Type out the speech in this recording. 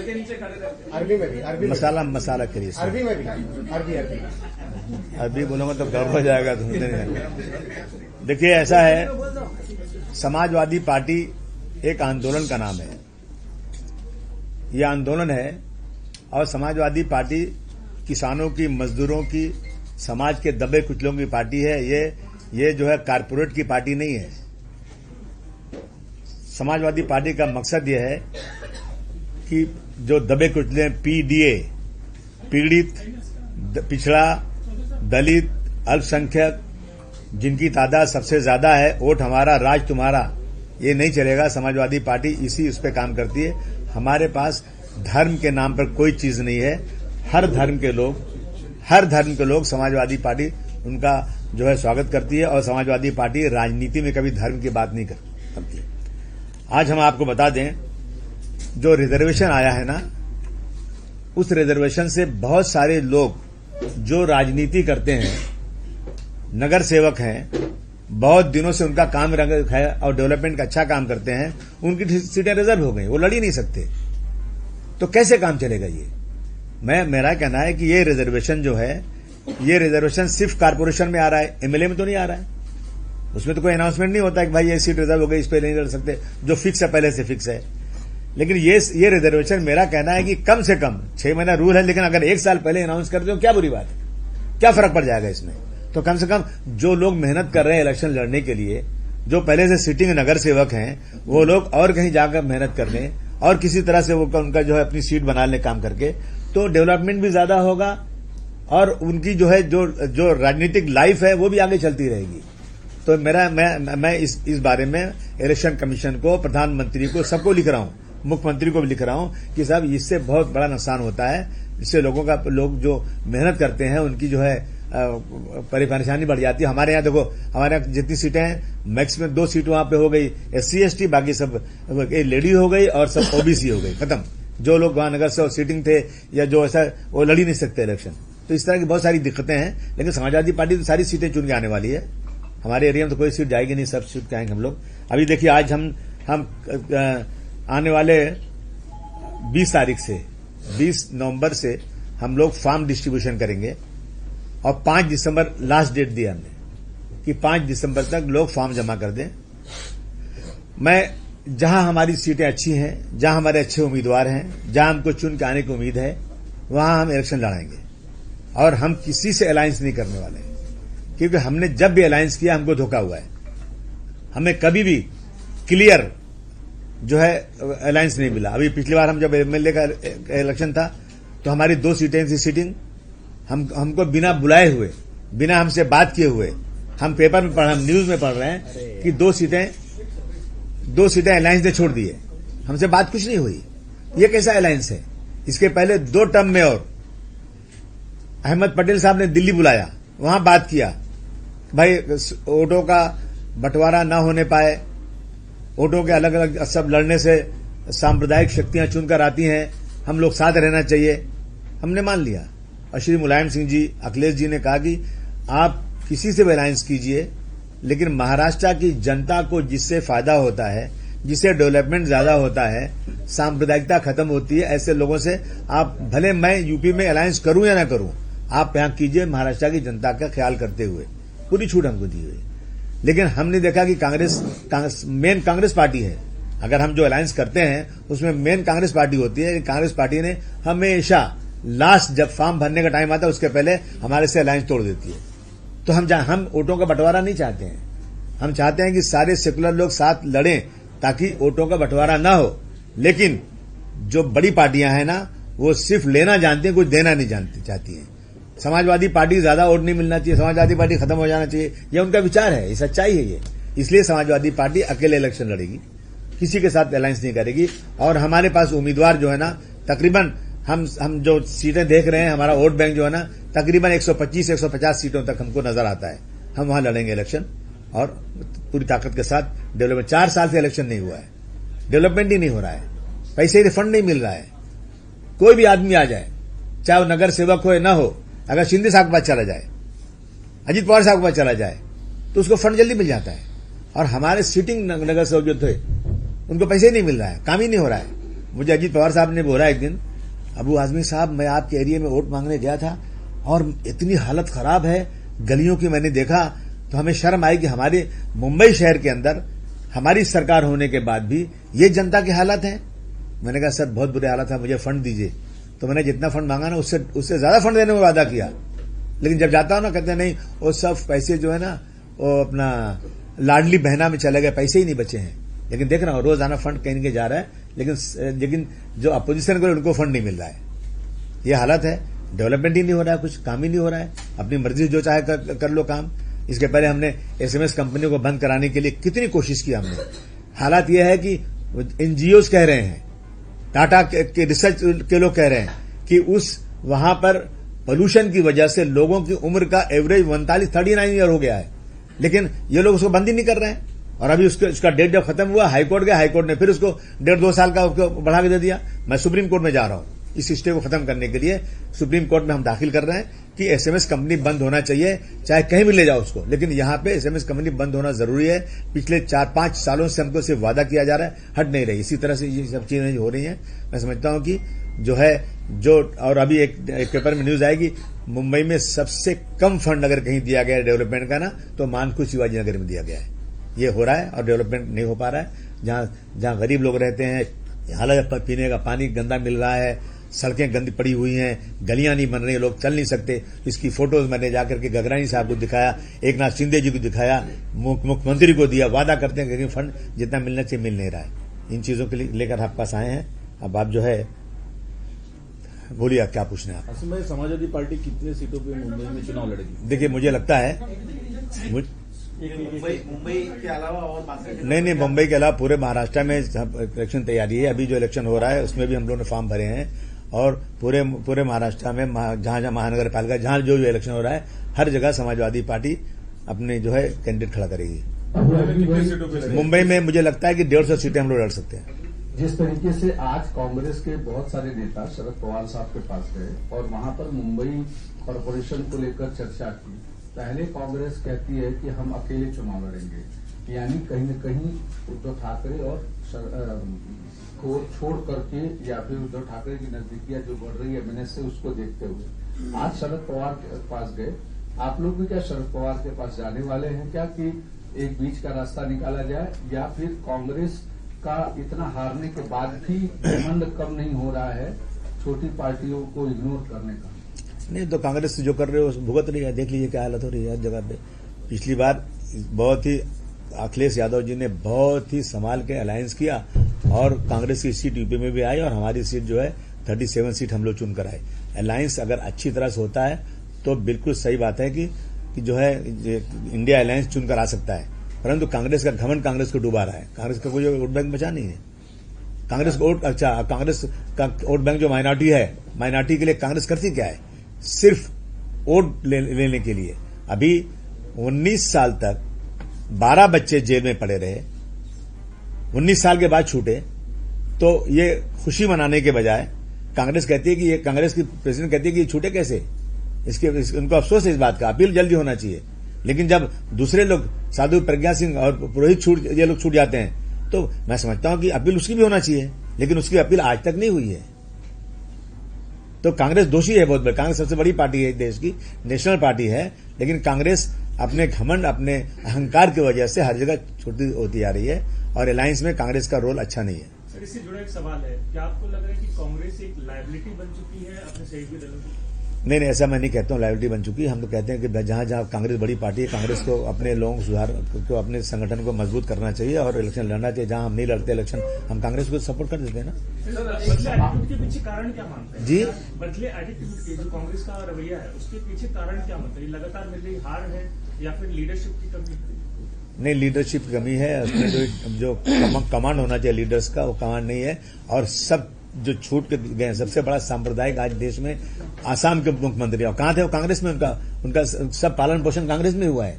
के नीचे खड़े रहते हैं। अरबी में भी, अरबी मसाला करिए। अरबी में भी, अरबी अभी बोलूंगा तो गर्व हो जाएगा तुमसे नहीं। देखिए, ऐसा है, समाजवादी पार्टी एक आंदोलन का नाम है। यह आंदोलन है और समाजवादी पार्टी किसानों की, मजदूरों की, समाज के दबे कुचलों की पार्टी है। ये जो है कारपोरेट की पार्टी नहीं है। समाजवादी पार्टी का मकसद यह है कि जो दबे कुचले पीडीए, पीड़ित, पिछड़ा, दलित, अल्पसंख्यक, जिनकी तादाद सबसे ज्यादा है, वोट हमारा राज तुम्हारा, ये नहीं चलेगा। समाजवादी पार्टी इसी उस पर काम करती है। हमारे पास धर्म के नाम पर कोई चीज नहीं है। हर धर्म के लोग समाजवादी पार्टी उनका जो है स्वागत करती है और समाजवादी पार्टी राजनीति में कभी धर्म की बात नहीं करती। आज हम आपको बता दें, जो रिजर्वेशन आया है ना, उस रिजर्वेशन से बहुत सारे लोग जो राजनीति करते हैं, नगर सेवक हैं, बहुत दिनों से उनका काम है और डेवलपमेंट का अच्छा काम करते हैं, उनकी सीटें रिजर्व हो गई, वो लड़ ही नहीं सकते। तो कैसे काम चलेगा ये? मेरा कहना है कि ये रिजर्वेशन जो है, ये रिजर्वेशन सिर्फ कारपोरेशन में आ रहा है, एमएलए में तो नहीं आ रहा है। उसमें तो कोई अनाउंसमेंट नहीं होता है कि भाई ये सीट रिजर्व हो गई, इस पे नहीं लड़ सकते, जो फिक्स है, पहले से फिक्स है। लेकिन ये रिजर्वेशन, मेरा कहना है कि कम से कम 6 महीना रूल है, लेकिन अगर 1 साल पहले अनाउंस कर दो, क्या बुरी बात है? क्या फर्क पड़ जाएगा इसमें? तो कम से कम जो लोग मेहनत कर रहे हैं इलेक्शन लड़ने के लिए, जो पहले से सिटिंग नगर सेवक हैं, वो लोग और कहीं जाकर मेहनत कर लें और किसी तरह से वो उनका जो है अपनी सीट बना लें काम करके, तो डेवलपमेंट भी ज्यादा होगा और उनकी जो है जो राजनीतिक लाइफ है वो भी आगे चलती रहेगी। तो मैं इस बारे में इलेक्शन कमीशन को, प्रधानमंत्री को, सबको लिख रहा हूं, मुख्यमंत्री को भी लिख रहा हूं कि साहब इससे बहुत बड़ा नुकसान होता है। इससे लोग जो मेहनत करते हैं उनकी जो है परेशानी बढ़ जाती है। हमारे यहाँ देखो, हमारे यहाँ जितनी सीटें हैं, मैक्सिमम 2 सीट वहां पे हो गई SC ST, बाकी सब लेडी हो गई और सब OBC हो गई, खत्म। जो लोग वहां नगर से सीटिंग थे या जो ऐसा, वो लड़ ही नहीं सकते इलेक्शन। तो इस तरह की बहुत सारी दिक्कतें हैं। लेकिन समाजवादी पार्टी तो सारी सीटें चुन के आने वाली है। हमारे एरिया में तो कोई सीट जाएगी नहीं, सब सीट आएंगे हम लोग। अभी देखिए, आज हम आने वाले 20 तारीख से, 20 नवंबर से हम लोग फॉर्म डिस्ट्रीब्यूशन करेंगे और 5 दिसंबर लास्ट डेट दिया हमने कि 5 दिसंबर तक लोग फॉर्म जमा कर दें। मैं जहां हमारी सीटें अच्छी हैं, जहां हमारे अच्छे उम्मीदवार हैं, जहां हमको चुन के आने की उम्मीद है, वहां हम इलेक्शन लड़ाएंगे और हम किसी से अलायंस नहीं करने वाले हैं। क्योंकि हमने जब भी अलायंस किया हमको धोखा हुआ है। हमें कभी भी क्लियर जो है अलायंस नहीं मिला। अभी पिछली बार हम जब MLA का इलेक्शन था तो हमारी 2 सीटें थी सीटिंग, हमको बिना बुलाए हुए, बिना हमसे बात किए हुए, हम पेपर में हम न्यूज में पढ़ रहे हैं कि 2 सीटें अलायंस ने छोड़ दी है। हमसे बात कुछ नहीं हुई। ये कैसा अलायंस है? इसके पहले 2 टर्म में और अहमद पटेल साहब ने दिल्ली बुलाया, वहां बात किया, भाई वोटों का बंटवारा न होने पाए, वोटों के अलग अलग सब लड़ने से सांप्रदायिक शक्तियां चुनकर आती हैं, हम लोग साथ रहना चाहिए। हमने मान लिया और श्री मुलायम सिंह जी, अखिलेश जी ने कहा कि आप किसी से भी अलायंस कीजिए, लेकिन महाराष्ट्र की जनता को जिससे फायदा होता है, जिससे डेवलपमेंट ज्यादा होता है, सांप्रदायिकता खत्म होती है, ऐसे लोगों से आप, भले मैं यूपी में अलायंस करूं या ना करूं, आप यहां कीजिए महाराष्ट्र की जनता का ख्याल करते हुए। पूरी छूट हमको दी हुई। लेकिन हमने देखा कि मेन कांग्रेस पार्टी है। अगर हम जो अलायंस करते हैं उसमें मेन कांग्रेस पार्टी होती है। कांग्रेस पार्टी ने हमेशा लास्ट जब फॉर्म भरने का टाइम आता है उसके पहले हमारे से अलायंस तोड़ देती है। तो हम वोटों का बंटवारा नहीं चाहते हैं। हम चाहते हैं कि सारे सेकुलर लोग साथ लड़ें ताकि वोटों का बंटवारा ना हो। लेकिन जो बड़ी पार्टियां हैं ना, वो सिर्फ लेना जानती हैं, कुछ देना नहीं चाहती हैं। समाजवादी पार्टी ज्यादा वोट नहीं मिलना चाहिए, समाजवादी पार्टी खत्म हो जाना चाहिए, यह उनका विचार है, ये सच्चाई है ये। इसलिए समाजवादी पार्टी अकेले इलेक्शन लड़ेगी, किसी के साथ अलायंस नहीं करेगी। और हमारे पास उम्मीदवार जो है ना, तकरीबन हम जो सीटें देख रहे हैं, हमारा वोट बैंक जो है ना, तकरीबन 125-150 सीटों तक हमको नजर आता है। हम वहां लड़ेंगे इलेक्शन और पूरी ताकत के साथ। डेवलपमेंट 4 साल से इलेक्शन नहीं हुआ है, डेवलपमेंट ही नहीं हो रहा है, पैसे रिफंड नहीं मिल रहा है। कोई भी आदमी आ जाए, चाहे वो नगर सेवक हो या ना हो, अगर शिंदे साहब के पास चला जाए, अजीत पवार साहब के पास चला जाए, तो उसको फंड जल्दी मिल जाता है। और हमारे सिटिंग नगर सेवक जो थे, उनको पैसे ही नहीं मिल रहा है, काम ही नहीं हो रहा है। मुझे अजीत पवार साहब ने बोला एक दिन, अबू आजमी साहब मैं आपके एरिया में वोट मांगने गया था और इतनी हालत खराब है गलियों की, मैंने देखा तो हमें शर्म आई कि हमारे मुंबई शहर के अंदर हमारी सरकार होने के बाद भी ये जनता की हालत है। मैंने कहा सर बहुत बुरे हालत है, मुझे फंड दीजिए। तो मैंने जितना फंड मांगा ना उससे ज्यादा फंड देने का वादा किया, लेकिन जब जाता हूं ना कहते नहीं वो सब पैसे जो है ना वो अपना लाडली बहना में चले गए, पैसे ही नहीं बचे हैं। लेकिन देख रहा हूं रोजाना फंड कहीं के जा रहा है, लेकिन जो अपोजिशन को उनको फंड नहीं मिल रहा है। ये हालत है, डेवलपमेंट ही नहीं हो रहा है, कुछ काम ही नहीं हो रहा है। अपनी मर्जी जो चाहे कर लो काम। इसके पहले हमने एसएमएस कंपनी को बंद कराने के लिए कितनी कोशिश की हमने। हालात यह है कि एनजीओज कह रहे हैं, टाटा के रिसर्च के लोग कह रहे हैं कि उस वहां पर पोल्यूशन की वजह से लोगों की उम्र का एवरेज 39 ईयर हो गया है, लेकिन ये लोग उसको बंद ही नहीं कर रहे हैं। और अभी उसका डेट जब खत्म हुआ हाईकोर्ट गया, हाईकोर्ट ने फिर उसको 1.5-2 साल का उसको बढ़ा के दे दिया। मैं सुप्रीम कोर्ट में जा रहा हूं इस स्टे को खत्म करने के लिए। सुप्रीम कोर्ट में हम दाखिल कर रहे हैं कि एसएमएस कंपनी बंद होना चाहिए, चाहे कहीं भी ले जाओ उसको, लेकिन यहां पे एसएमएस कंपनी बंद होना जरूरी है। पिछले 4-5 सालों से हमको सिर्फ वादा किया जा रहा है, हट नहीं रही। इसी तरह से ये सब चीजें हो रही हैं। मैं समझता हूं कि और अभी एक पेपर में न्यूज आएगी, मुंबई में सबसे कम फंड अगर कहीं दिया गया है डेवलपमेंट का ना तो मानकुछ शिवाजी नगर में दिया गया है। ये हो रहा है और डेवलपमेंट नहीं हो पा रहा है। जहां गरीब लोग रहते हैं, हालांकि पीने का पानी गंदा मिल रहा है, सड़कें गंदी पड़ी हुई हैं, गलियां नहीं बन रही, लोग चल नहीं सकते। इसकी फोटोज मैंने जाकर के गगरानी साहब को दिखाया, एकनाथ शिंदे जी को दिखाया, मुख्यमंत्री को दिया। वादा करते हैं लेकिन फंड जितना मिलना चाहिए मिल नहीं रहा है। इन चीजों के लिए लेकर आपके पास आए हैं। अब आप जो है बोलिए, आप क्या पूछना है। असम में समाजवादी पार्टी कितने सीटों पे मुंबई में चुनाव लड़ेगी? देखिए मुझे लगता है मुंबई के अलावा और बाकी नहीं, मुंबई के अलावा पूरे महाराष्ट्र में इलेक्शन तैयारी है। अभी जो इलेक्शन हो रहा है उसमें भी हम लोगों ने फॉर्म भरे हैं और पूरे महाराष्ट्र में जहां महानगर पालिका जहां जो इलेक्शन हो रहा है हर जगह समाजवादी पार्टी अपने जो है कैंडिडेट खड़ा करेगी। मुंबई में मुझे लगता है कि 150 सीटें हम लोग लड़ सकते हैं। जिस तरीके से आज कांग्रेस के बहुत सारे नेता शरद पवार साहब के पास गए और वहां पर मुंबई कॉरपोरेशन को लेकर चर्चा की, पहले कांग्रेस कहती है कि हम अकेले चुनाव लड़ेंगे, यानी कहीं न कहीं उद्धव ठाकरे और को छोड़ करके या फिर उद्धव ठाकरे की नजदीकियां जो बढ़ रही है एमएनएस से उसको देखते हुए आज शरद पवार के पास गए। आप लोग भी क्या शरद पवार के पास जाने वाले हैं क्या कि एक बीच का रास्ता निकाला जाए, या फिर कांग्रेस का इतना हारने के बाद भी घमंड कम नहीं हो रहा है छोटी पार्टियों को इग्नोर करने का? नहीं तो कांग्रेस जो कर रहे हो भुगत रही है, देख लीजिए क्या हालत हो रही है हर जगह पे। पिछली बार बहुत ही अखिलेश यादव जी ने बहुत ही संभाल के अलायंस किया और कांग्रेस की सीट यूपी में भी आई और हमारी सीट जो है 37 सीट हम लोग चुनकर आए। अलायंस अगर अच्छी तरह से होता है तो बिल्कुल सही बात है कि जो है इंडिया अलायंस चुनकर आ सकता है, परंतु कांग्रेस का घमंड कांग्रेस को डुबा रहा है। कांग्रेस का कोई वोट बैंक बचा नहीं है। कांग्रेस का वोट बैंक जो माइनॉरिटी है, माइनॉरिटी के लिए कांग्रेस करती क्या है? सिर्फ वोट लेने के लिए। अभी 19 साल तक 12 बच्चे जेल में पड़े रहे, 19 साल के बाद छूटे, तो ये खुशी मनाने के बजाय कांग्रेस कहती है कि ये कांग्रेस की प्रेसिडेंट कहती है कि ये छूटे कैसे। उनको अफसोस है इस बात का, अपील जल्दी होना चाहिए। लेकिन जब दूसरे लोग साधु प्रज्ञा सिंह और पुरोहित ये लोग छूट जाते हैं तो मैं समझता हूं कि अपील उसकी भी होना चाहिए, लेकिन उसकी अपील आज तक नहीं हुई है। तो कांग्रेस दोषी है बहुत बड़ी। कांग्रेस सबसे बड़ी पार्टी है देश की, नेशनल पार्टी है, लेकिन कांग्रेस अपने घमंड अपने अहंकार की वजह से हर जगह छोटी होती जा रही है और अलायंस में कांग्रेस का रोल अच्छा नहीं है। सर इससे जुड़ा एक सवाल है, क्या आपको लग रहा है कि कांग्रेस एक लायबिलिटी बन चुकी है अपने सहयोगी दलों की? नहीं, ऐसा मैं नहीं कहता हूँ लायबिलिटी बन चुकी है। हम तो कहते हैं कि जहां जहां कांग्रेस बड़ी पार्टी है, कांग्रेस को अपने लोगों को अपने संगठन को मजबूत करना चाहिए और इलेक्शन लड़ना चाहिए। जहां हम नहीं लड़ते इलेक्शन, हम कांग्रेस को सपोर्ट कर देते हैं ना। बदले एटीट्यूड के पीछे कारण क्या मानते हैं जी? बदले एटीट्यूड के जो कांग्रेस का रवैया है उसके पीछे कारण क्या मानते हैं? लगातार मिल रही हार है या फिर लीडरशिप की कमी है? नहीं, लीडरशिप की कमी है। उसमें जो कमांड होना चाहिए लीडर्स का, वो कमांड नहीं है। और सब जो छूट के गए, सबसे बड़ा सांप्रदायिक आज देश में आसाम के मुख्यमंत्री, और कहां थे वो? कांग्रेस में। उनका सब पालन पोषण कांग्रेस में हुआ है।